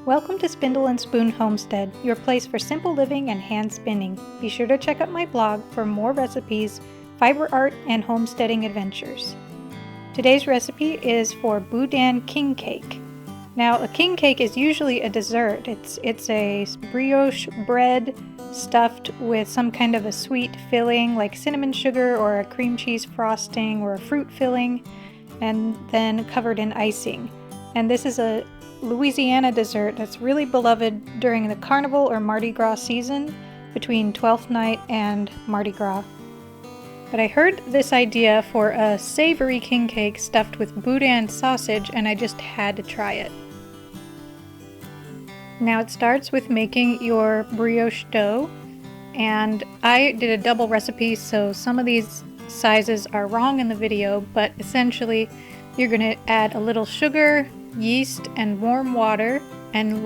Welcome to Spindle and Spoon Homestead, your place for simple living and hand spinning. Be sure to check out my blog for more recipes, fiber art, and homesteading adventures. Today's recipe is for Boudin King Cake. Now, a king cake is usually a dessert. It's a brioche bread stuffed with some kind of a sweet filling like cinnamon sugar or a cream cheese frosting or a fruit filling, and then covered in icing. And this is a Louisiana dessert that's really beloved during the Carnival or Mardi Gras season between Twelfth Night and Mardi Gras. But I heard this idea for a savory king cake stuffed with Boudin sausage, and I just had to try it. Now it starts with making your brioche dough, and I did a double recipe, so some of these sizes are wrong in the video, but essentially you're going to add a little sugar, yeast, and warm water, and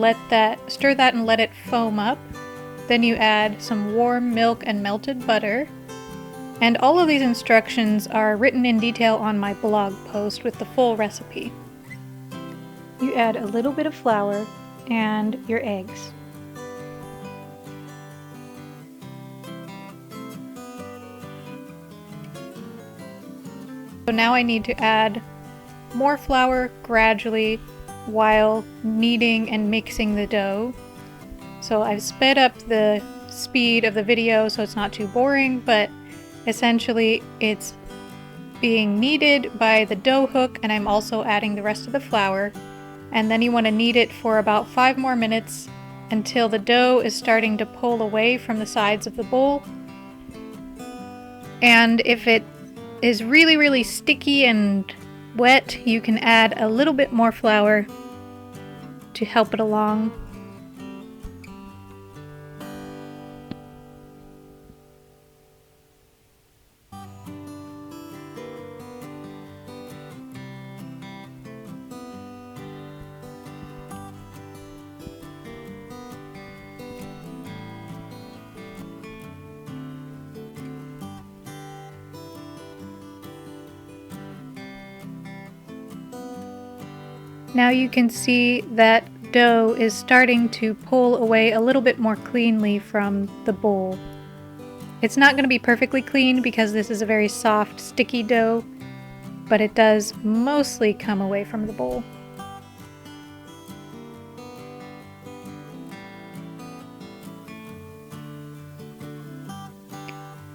stir that and let it foam up. Then you add some warm milk and melted butter. And all of these instructions are written in detail on my blog post with the full recipe. You add a little bit of flour and your eggs. So now I need to add more flour gradually while kneading and mixing the dough. So I've sped up the speed of the video so it's not too boring, but essentially it's being kneaded by the dough hook, and I'm also adding the rest of the flour. And then you want to knead it for about 5 more minutes until the dough is starting to pull away from the sides of the bowl. And if it is really, really sticky and wet, you can add a little bit more flour to help it along. Now you can see that dough is starting to pull away a little bit more cleanly from the bowl. It's not going to be perfectly clean because this is a very soft, sticky dough, but it does mostly come away from the bowl.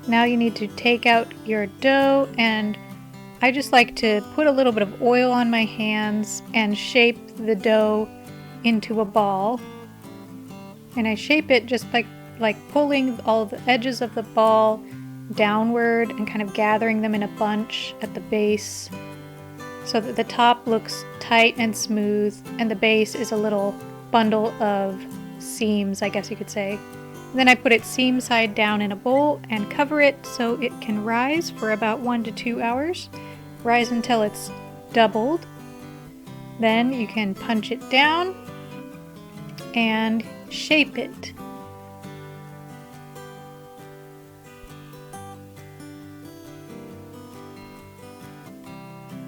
Now you need to take out your dough, and I just like to put a little bit of oil on my hands and shape the dough into a ball. And I shape it just like pulling all the edges of the ball downward and kind of gathering them in a bunch at the base so that the top looks tight and smooth and the base is a little bundle of seams, I guess you could say. Then I put it seam side down in a bowl and cover it so it can rise for about 1 to 2 hours. Rise until it's doubled. Then you can punch it down and shape it.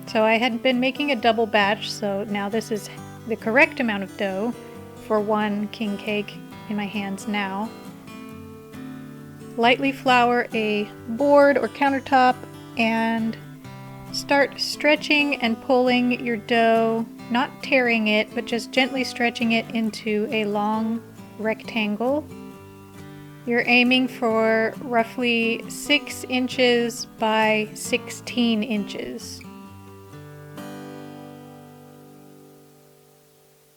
So I had been making a double batch, so now this is the correct amount of dough for one king cake in my hands now. Lightly flour a board or countertop and start stretching and pulling your dough, not tearing it, but just gently stretching it into a long rectangle. You're aiming for roughly 6 inches by 16 inches.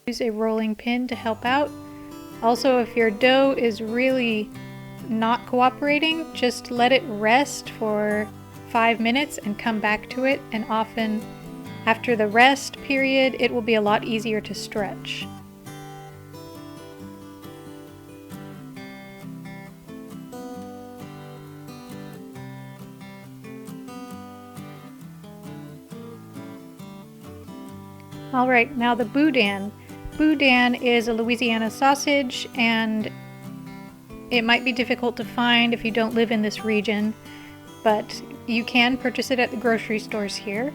Use a rolling pin to help out. Also, if your dough is really not cooperating, just let it rest for 5 minutes and come back to it, and often after the rest period it will be a lot easier to stretch. Alright, now the Boudin. Boudin is a Louisiana sausage, and it might be difficult to find if you don't live in this region, but you can purchase it at the grocery stores here.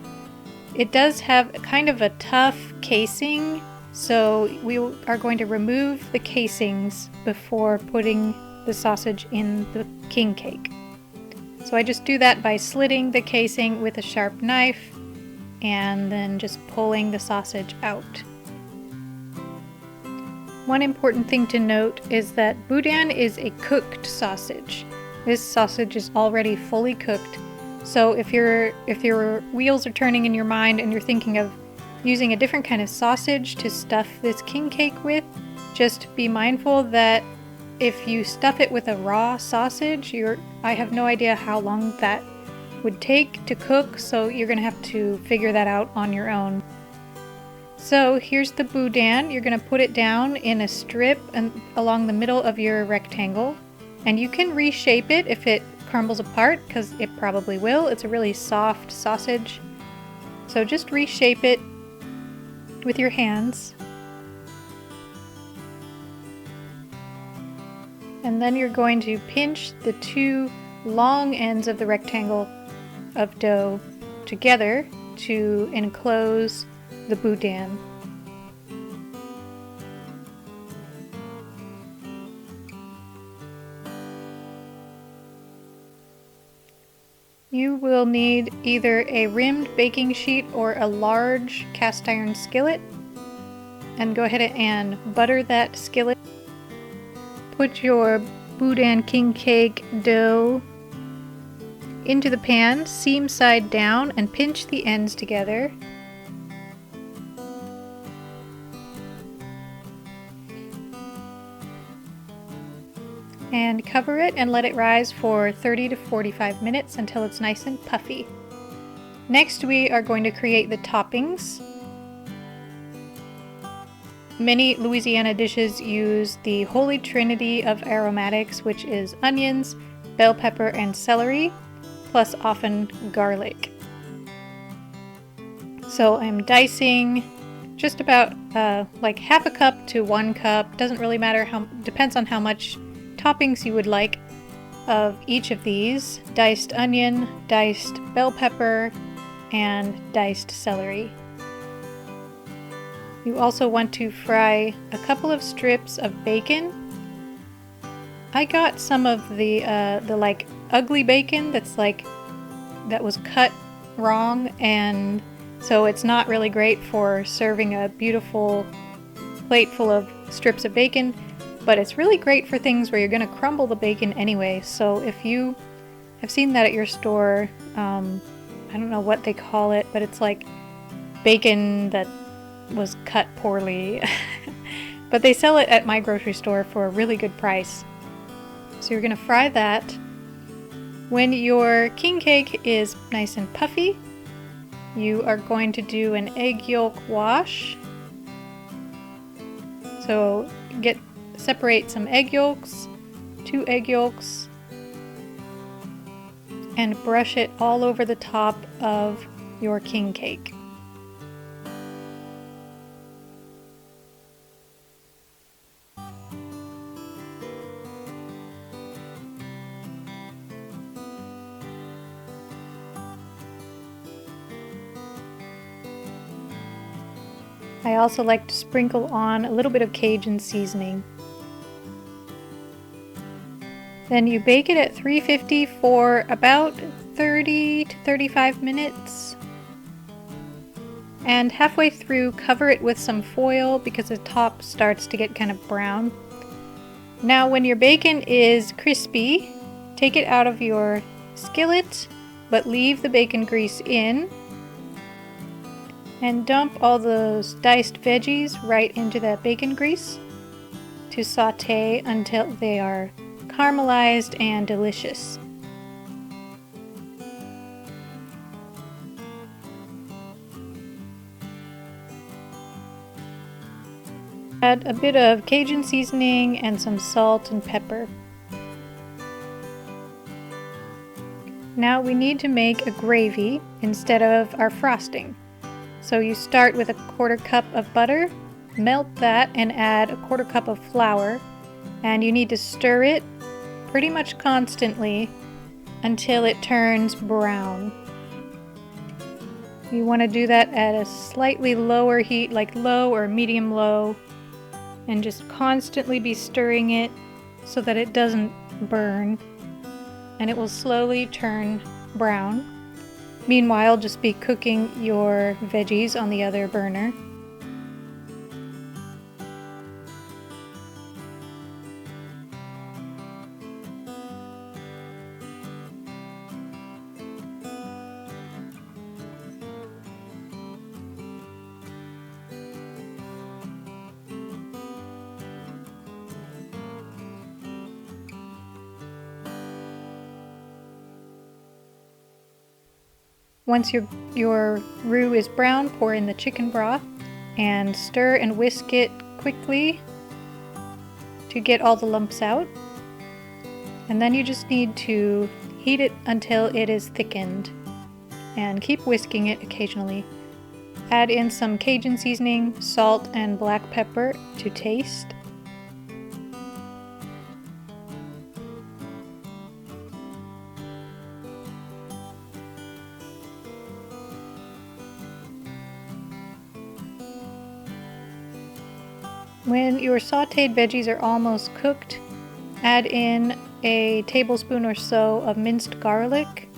It does have kind of a tough casing, So we are going to remove the casings before putting the sausage in the king cake. So I just do that by slitting the casing with a sharp knife and then just pulling the sausage out. One important thing to note is that Boudin is a cooked sausage. This sausage is already fully cooked, so if your wheels are turning in your mind and you're thinking of using a different kind of sausage to stuff this king cake with, just be mindful that if you stuff it with a raw sausage, I have no idea how long that would take to cook, so you're going to have to figure that out on your own. So here's the Boudin. You're going to put it down in a strip and along the middle of your rectangle. And you can reshape it if it crumbles apart, because it probably will. It's a really soft sausage. So just reshape it with your hands. And then you're going to pinch the two long ends of the rectangle of dough together to enclose the Boudin. You will need either a rimmed baking sheet or a large cast iron skillet, and go ahead and butter that skillet. Put your Boudin King Cake dough into the pan, seam side down, and pinch the ends together. And cover it and let it rise for 30 to 45 minutes until it's nice and puffy. Next, we are going to create the toppings. Many Louisiana dishes use the holy trinity of aromatics, which is onions, bell pepper, and celery, plus often garlic. So I'm dicing just about like half a cup to 1 cup. Doesn't really matter, depends on how much toppings you would like of each of these: diced onion, diced bell pepper, and diced celery. You also want to fry a couple of strips of bacon. I got some of the like ugly bacon that was cut wrong, and so it's not really great for serving a beautiful plate full of strips of bacon. But it's really great for things where you're going to crumble the bacon anyway. So if you have seen that at your store, I don't know what they call it, but it's like bacon that was cut poorly. But they sell it at my grocery store for a really good price. So you're going to fry that. When your king cake is nice and puffy, you are going to do an egg yolk wash. So separate some egg yolks, 2 egg yolks, and brush it all over the top of your king cake. I also like to sprinkle on a little bit of Cajun seasoning. Then you bake it at 350 for about 30 to 35 minutes. And halfway through, cover it with some foil because the top starts to get kind of brown. Now when your bacon is crispy, take it out of your skillet, but leave the bacon grease in. And dump all those diced veggies right into that bacon grease to saute until they are caramelized and delicious. Add a bit of Cajun seasoning and some salt and pepper. Now we need to make a gravy instead of our frosting. So you start with a 1/4 cup of butter, melt that and add a 1/4 cup of flour, and you need to stir it pretty much constantly until it turns brown. You want to do that at a slightly lower heat, like low or medium low, and just constantly be stirring it so that it doesn't burn, and it will slowly turn brown. Meanwhile, just be cooking your veggies on the other burner. Once your roux is brown, pour in the chicken broth and stir and whisk it quickly to get all the lumps out. And then you just need to heat it until it is thickened and keep whisking it occasionally. Add in some Cajun seasoning, salt, and black pepper to taste. When your sauteed veggies are almost cooked, add in a tablespoon or so of minced garlic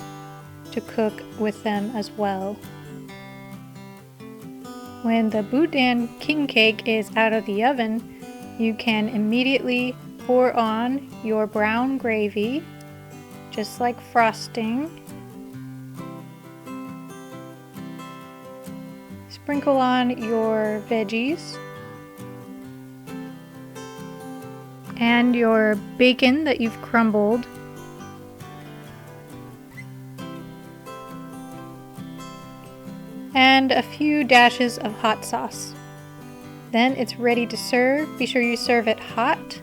to cook with them as well. When the Boudin King Cake is out of the oven, you can immediately pour on your brown gravy, just like frosting. Sprinkle on your veggies and your bacon that you've crumbled. And a few dashes of hot sauce. Then it's ready to serve. Be sure you serve it hot.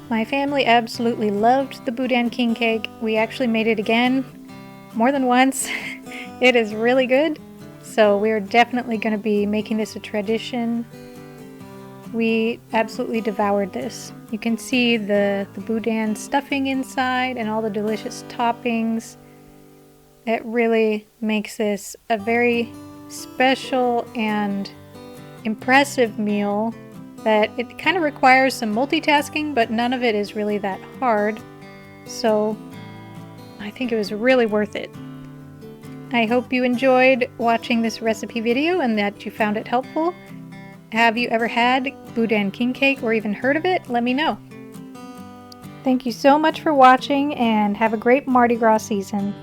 My family absolutely loved the Boudin King Cake. We actually made it again more than once. It is really good. So we're definitely going to be making this a tradition. We absolutely devoured this. You can see the Boudin stuffing inside and all the delicious toppings. It really makes this a very special and impressive meal. That it kind of requires some multitasking, but none of it is really that hard. So I think it was really worth it. I hope you enjoyed watching this recipe video and that you found it helpful. Have you ever had Boudin King Cake or even heard of it? Let me know. Thank you so much for watching and have a great Mardi Gras season.